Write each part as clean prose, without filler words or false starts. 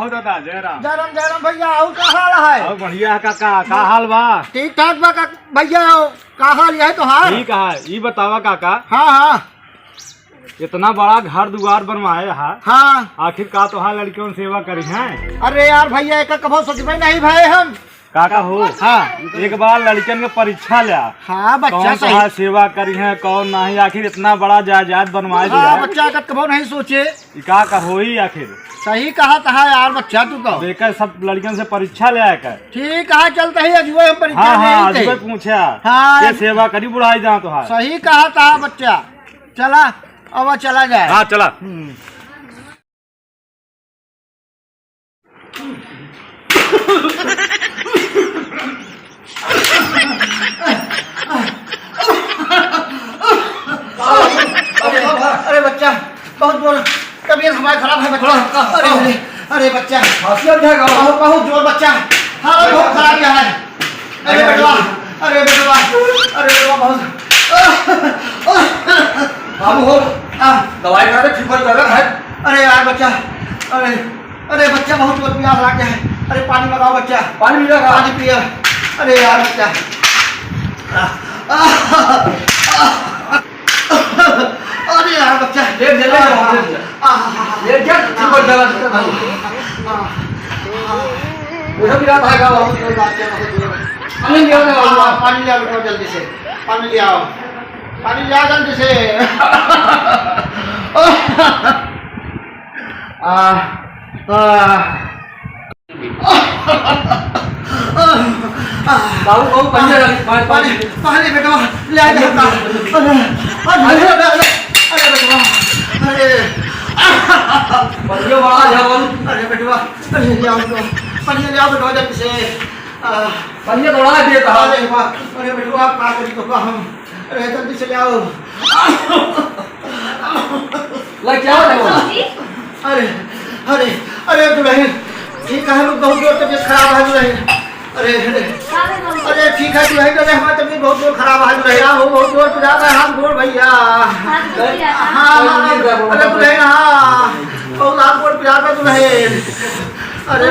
हो दादा जयराम। जयराम जयराम भैया। और का हाल है? और बढ़िया है काका, का हाल बा? ठीक ठाक बा भैया। का हाल है तोहार? ठीक है। ये बतावा काका, हाँ हाँ इतना बड़ा घर दुआर बनवाए है, हाँ। आखिर का तोहार लड़कियों की सेवा करी है? अरे यार भैया एक कभो सोचबे नहीं भाई हम। काका हो हाँ एक बार लड़कियन के परीक्षा लिया, हाँ बच्चा कौन सही। तोहार सेवा करी है कौन नहीं, आखिर इतना बड़ा जायदाद बनवाए दिया हाँ है। बच्चा का कभो नहीं सोचे। ई का होई आखिर? सही कहा था यार बच्चा तू तो। बेकर सब लड़कियन से परीक्षा ले कर। ठीक है चलते ही अजुए हम परीक्षा हाँ हाँ देंगे। आज पूछा हाँ। ये सेवा करी बुढ़ाई जा तोहार। सही कहा था बच्चा। चला अब चला जाए। हाँ चला। अरे बच्चा बहुत जोर तबीयत हमारी खराब है बच्चा। अरे अरे अरे बच्चा बहुत जोर बच्चा। हाँ बहुत खराब है। अरे बेटवा अरे बेटवा अरे बेटवा बहुत दवाई खा के ठीक हो जाएगा है। अरे यार बच्चा अरे अरे बच्चा बहुत जोर प्यास लग गया है। अरे पानी मंगाओ बच्चा। पानी मिलेगा? पानी पिया। अरे यार बच्चा अरे यार बच्चा लेट जा ठीक हो जाएगा। मुझे भी रात आएगा। पानी ले आओ पानी ले आओ जल्दी से। पानी ले आओ पानी ले आओ जल्दी से। बाबू पानी पानी बेटा ले आ जा। अरे बेटा अरे बच्चे बड़ा झावन। अरे बेटवा अरे ले आओ पानी ले आओ बेटा जल्दी से। बच्चे थोड़ा दिए कहा। अरे बेटवा आप का करी तो हम। अरे जल्दी से ले आओ। लग क्या है वो? अरे अरे अरे दुल्हन ठीक है लोग बहुत जोर तबीयत खराब है दुल्हन। अरे अरे अरे ठीक है दुल्हन अरे हमारी तबीयत बहुत जोर खराब है दुल्हन। वो बहुत जोर पिला है हाथ गोड़ भैया। हाँ अरे दुल्हन हाँ बहुत हाथ गोड़ पिला है दुल्हन। अरे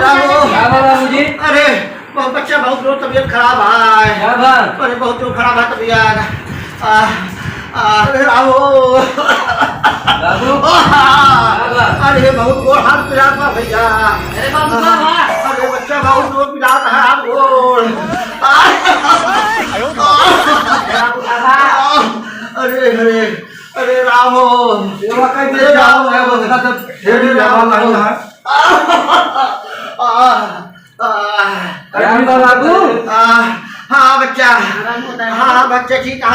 मुझे अरे बहुत बच्चा बहुत जोर तबीयत खराब है। अरे बहुत जोर खराब है तबीयत। अरे राहो अरे बहुत जोर हाथ पिला था भैया। अरे बच्चा बहुत जोर पिला है हाथ गोड़। अरे अरे अरे राहो सेवा कर दे जाओ है वो देखा तब ढेर जावा नहीं है। राम बाबू हाँ बच्चा हाँ बच्चा ठीक है।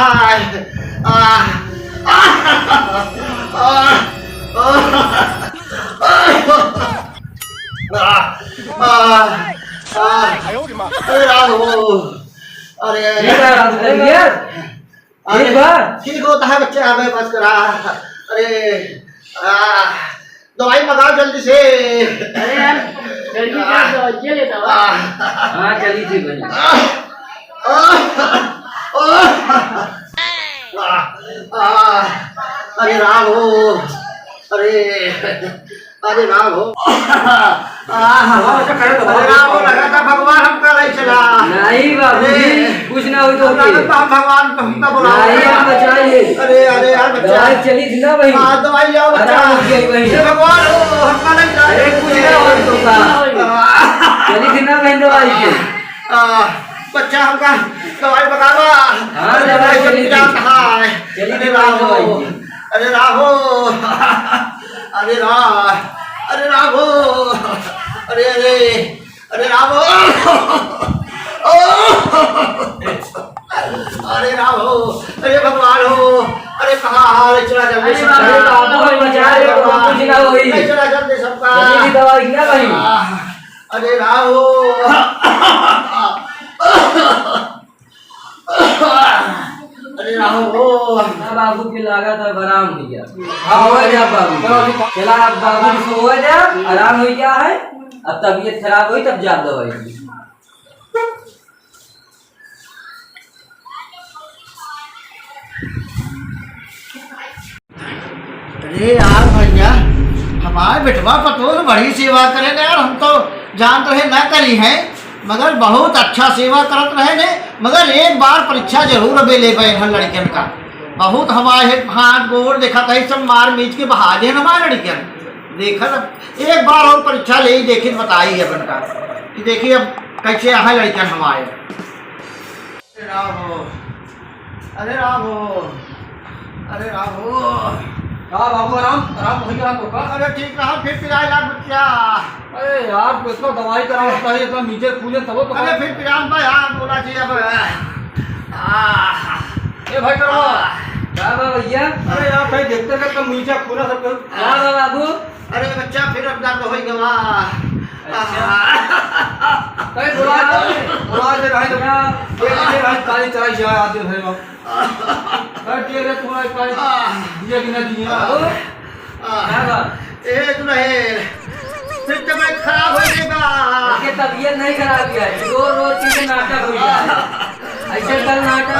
ठीक होता है बच्चे हमें बस करा। अरे दवाई मंगाओ जल्दी से। हाँ चली थी भाई। अरे राम हो अरे अरे राम हो अरे राम हो लगा था भगवान हमका नहीं चला। नहीं बाबू कुछ ना हुई तो हम भगवान हमका बुला बचाइए। अरे अरे यार बच्चा चली थी ना भाई। हाँ दवाई लिया बच्चा। ये भगवान हो हमका नहीं चला। कुछ ना हुई तो चली थी ना बहन दवाई के। बच्चा हमका दवाई बगावा। हाँ दवाई चली अरे राहो अरे राहो अरे राह अरे राहो अरे अरे अरे राहो अरे राहो अरे भगवान हो। अरे कहाँ चला जल्दी चला जल्दी सबका। दवाई ना भाई। अरे राहो अरे राहो बाबू की लागत है आराम हो गया। हाँ हो जा बाबू चला अब बाबू हो जा आराम हो गया है। अब तबीयत खराब हुई तब जा दवाई। अरे यार भैया हमारे बेटवा पतो तो बड़ी सेवा करे ने यार, हम तो जान रहे ना करी है, मगर बहुत अच्छा सेवा करत रहे ने। मगर एक बार परीक्षा जरूर अबे ले गए हैं लड़कियन का, बहुत हमारे हाथ गोड़ देखा कहीं सब मार मीच के बहा दे हमारे लड़कियन। देखा अब एक बार और परीक्षा ले ही देखी बताई है बनका कि देखिए अब कैसे यहाँ लड़कियन हमारे। राहो अरे राहो अरे राहो हाँ बाबू आराम आराम हो गया आपको का? अरे ठीक रहा फिर पिराए लाग बच्चा। अरे यार इसको दवाई करा होता है, इतना नीचे कूदे तब तो। अरे फिर पिरान भाई हाँ बोला जी अब ए भाई करो क्या बा भैया? अरे यार कहीं देखते हैं तो नीचे खूना सब क्या बा बाबू? अरे बच्चा फिर अब दर्द हो गवा। कहीं बुला दे रहे तो ये भाई काली चढ़ाई जाए आते हैं लोग। अरे रे तुम्हारा काली ये कि ना दिए बाबू क्या बा? ए तू रहे फिर तबीयत खराब हो जाएगा। इसके तबीयत नहीं खराब किया है, रोज की नाटक हो गया है। ऐसे कल नाटक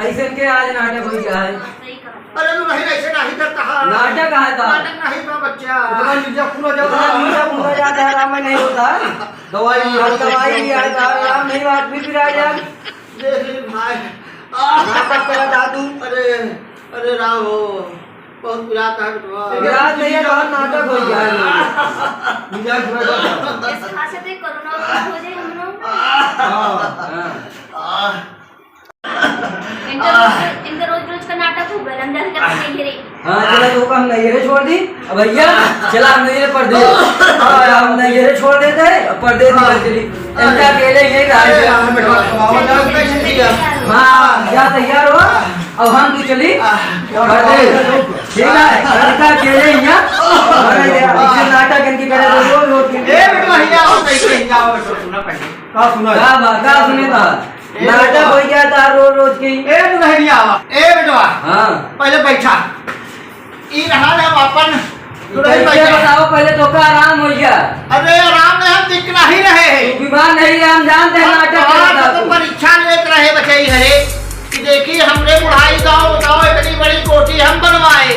ऐसे के आज नाटक हो गया है। अरे तू नहीं ऐसे नहीं करता है। नाटक है था, नाटक नहीं था बच्चा। इतना नीचे खूना इतना नीचा पूरा जाता है, आराम नहीं होता है। दवाई दवाई भी आता है, आराम नहीं बात भी फिरा जाए। देख ले भाई नाटक करा दादू। अरे अरे राहो बहुत पिराता है तो विराट नहीं है, बहुत नाटक हो गया है। नीचे खूना इस खासे से कोरोना हो जाए हम लोग। हाँ। इनका रोज का नाटक हो गया, अंदर का नहीं रे। हाँ चला तो हम नैहरे छोड़ दी। अब भैया चला हम नैहरे पर्दे, हम नैहरे छोड़ देते हैं और पर्दे निकल चली। इनका अकेले यही हाँ क्या तैयार हुआ? अब हम तू चली पर्दे ठीक है। लड़का अकेले यहाँ नाटक इनकी करे रोज रोज ए बेटा भैया आओ कैसे जाओ बेटा सुना पहले का सुना क्या बात क्या सुने था? नाटक हो गया था रोज रोज की। ए तू नहीं आवा ए बेटा हाँ पहले बैठा ई रहा है अपन तू नहीं कैसे बैठा। बताओ पहले तो का आराम हो गया? अरे आराम में हम दिख नहीं रहे तू बीमार नहीं है, हम जानते हैं नाटक कर रहा था तो तू। परीक्षा लेते रहे बच्चे हरे कि देखिए हमने बुढ़ाई गाँव बताओ इतनी बड़ी कोठी हम बनवाए,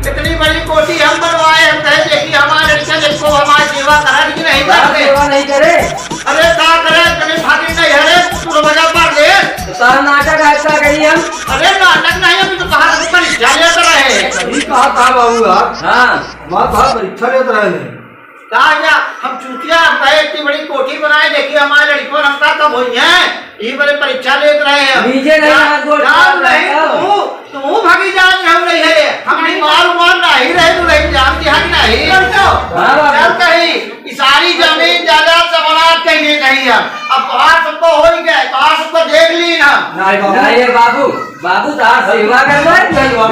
इतनी बड़ी कोठी हम बनवाए। हम कहे देखिए हमारे लड़के देखो हमारी सेवा करा कि नहीं करते। सेवा नहीं करे अरे क्या करे इतनी भागी नहीं हरे तू वजह पर दे। सारा नाटक ऐसा करी हम। अरे नाटक नहीं अभी तो कहा परीक्षा लेते रहे। सही कहा था बाबू यार, हाँ हमारे साथ परीक्षा लेते रहे हैं। कहा या हम चूतिया हम कहे इतनी बड़ी कोठी बनाए देखिए हमारे लड़कों रखता कब हुई है ये बड़े परीक्षा लेते रहे हैं। नीचे नहीं हाथ गोड़ जान मार नहीं रहा तू भागी जान हम नहीं है हम नहीं मार नहीं रहे तू नहीं जान की हक नहीं हाँ बाबू। चल कहीं सारी जमीन जायदाद समानात कहीं नहीं हम अब बाहर सबको हो ही गए बाहर सबको देख ली ना। नहीं बाबू नहीं है बाबू, बाबू तार सेवा कर गलती हो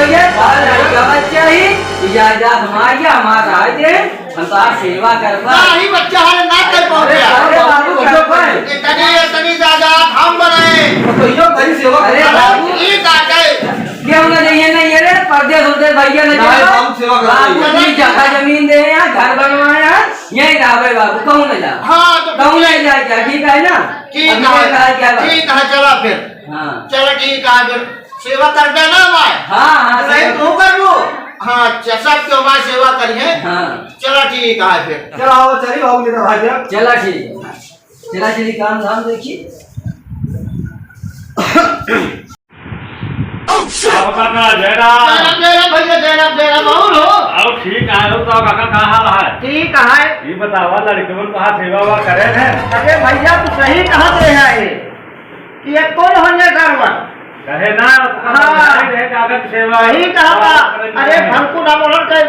गया। लड़का बच्चा ही जायदाद हमारी हमारा है, हम तार सेवा करवा। नहीं बच्चा हमारे ना कर पहुंचे अरे बाबू करो पर। इतनी जायदाद हम बनाए। तो यो कहीं सेवा अरे करता बाबू। है। ये का गए क्यों ना नहीं नहीं है रे पर्दे सुनते भैया ने नहीं, हम सेवा कर रहे हैं। बाबू की जगह जमीन दे यहाँ घर बनवाया यही रहा बाबू, कहूँ न जा हाँ तो कहूँ नहीं जा क्या ठीक है ना? ठीक अभी मैं कहा क्या है बात? ठीक है चला फिर हाँ चलो ठीक है फिर सेवा कर देना मैं हाँ हाँ नहीं तू कर लो। हाँ सब क्यों हमारी सेवा करिए। हाँ चलो ठीक है फिर चलो आओ चलिए बाबू लेकर भाई साहब। चला ठीक है, चला चली काम धाम देखिए। आओ काका जयराम। जयराम जयराम और हो आओ ठीक है हो तो काका कहाँ हाल है? ठीक है। ये बतावा लड़के मन कहाँ सेवा वा करे हैं? अरे भैया तू सही कहा दे है ये कौन हो ये सरवर कहे ना हाँ। काका की सेवा सही कहा था। अरे फलकू ना बोलन के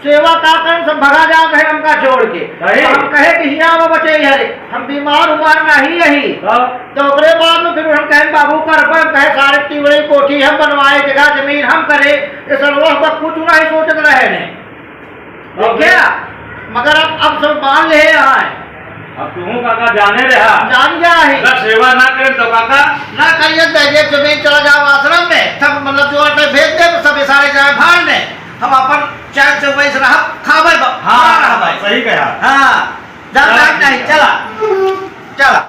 सेवा का कर सब भगा जाते हैं हमका छोड़ के सही। हम कहे कि हिया में बचे हरे हम बीमार उमार नहीं यही तो ओकरे बाद में फिर हम कहे बाबू कर पर कहे सारे इतनी बड़ी कोठी हम बनवाए जगह जमीन हम करे ये सर्वस वक्त कुछ नहीं सोचते रहे ने तो क्या मगर अब सब मान ले आए अब तू काका जाने रहा जान गया है अगर सेवा ना करे तो काका ना करिए दे जमीन चला जाओ आश्रम में सब मतलब जो आटे भेज दे सब सारे जाए भाड़ ने हम अपन चैन से वैस रहा खावे हाँ सही कहा। हाँ नहीं चला चला